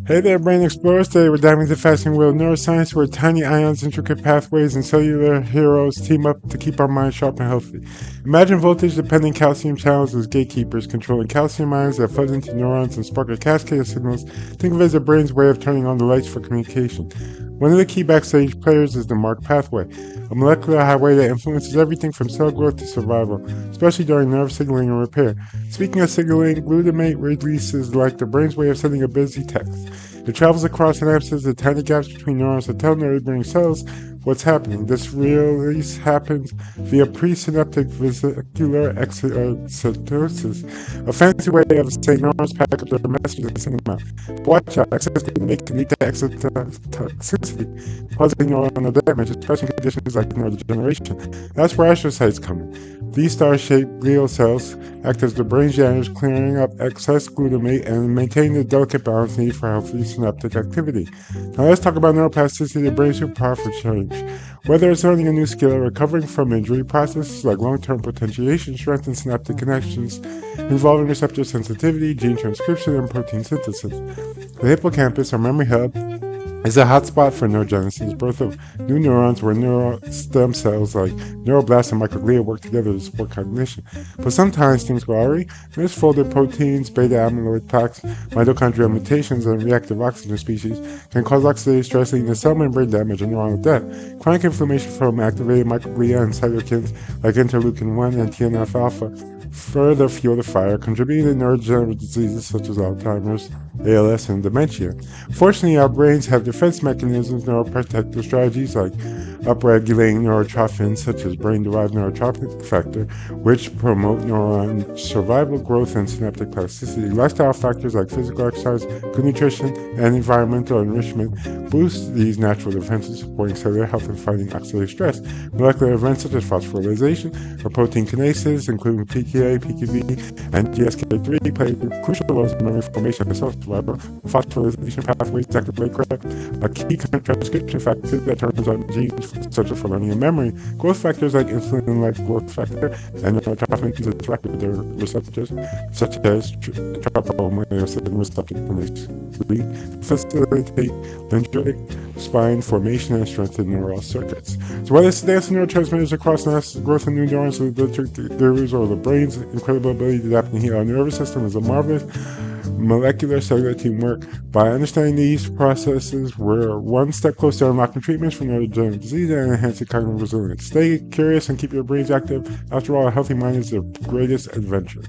Hey there, Brain Explorers. Today we're diving into the fascinating world of neuroscience, where tiny ions, intricate pathways, and cellular heroes team up to keep our minds sharp and healthy. Imagine voltage-dependent calcium channels as gatekeepers, controlling calcium ions that flood into neurons and spark a cascade of signals. Think of it as the brain's way of turning on the lights for communication. One of the key backstage players is the MARC pathway, a molecular highway that influences everything from cell growth to survival, especially during nerve signaling and repair. Speaking of signaling, glutamate releases like the brain's way of sending a busy text. It travels across synapses, the tiny gaps between neurons that tell neighboring cells what's happening. This release happens via presynaptic vesicular excitosis, a fancy way of saying neurons pack up their messages and send them out. But watch out, excess glutamate can lead to excitotoxicity, causing neuronal damage, especially in conditions like neurodegeneration. That's where astrocytes come in. These star-shaped glial cells act as the brain's janitors, clearing up excess glutamate and maintaining the delicate balance needed for healthy synaptic activity. Now let's talk about neuroplasticity, the brain's superpower for change. Whether it's learning a new skill or recovering from injury, processes like long-term potentiation strengthen synaptic connections involving receptor sensitivity, gene transcription, and protein synthesis. The hippocampus, our memory hub, is a hotspot for neurogenesis, birth of new neurons where neural stem cells like neuroblasts and microglia work together to support cognition. But sometimes things go awry. Misfolded proteins, beta amyloid plaques, mitochondrial mutations, and reactive oxygen species can cause oxidative stress, leading to cell membrane damage and neuronal death. Chronic inflammation from activated microglia and cytokines like interleukin-1 and TNF-alpha further fuel the fire, contributing to neurodegenerative diseases such as Alzheimer's, ALS, and dementia. Fortunately, our brains have defense mechanisms, neuroprotective strategies like upregulating neurotrophins such as brain-derived neurotrophic factor, which promote neuron survival, growth, and synaptic plasticity. Lifestyle factors like physical exercise, good nutrition, and environmental enrichment boost these natural defenses, supporting cellular health and fighting oxidative stress. Molecular events such as phosphorylation or protein kinases, including PKA, PKB, and GSK3, play crucial roles in memory formation and cell survival. Phosphorylation pathways activate a key transcription factor that turns on genes essential for learning and memory. Growth factors like insulin-like growth factor and neurotrophins interact with their receptors, such as tropomyosin receptor kinase, facilitate dendritic spine formation and strengthen neural circuits. So whether it's the dance of neurotransmitters across the growth of new neurons, or the brain's incredible ability to adapt and heal our nervous system is a marvelous molecular cellular teamwork. By understanding these processes, we're one step closer to unlocking treatments for neurodegenerative disease and enhancing cognitive resilience. Stay curious and keep your brains active. After all, a healthy mind is the greatest adventure.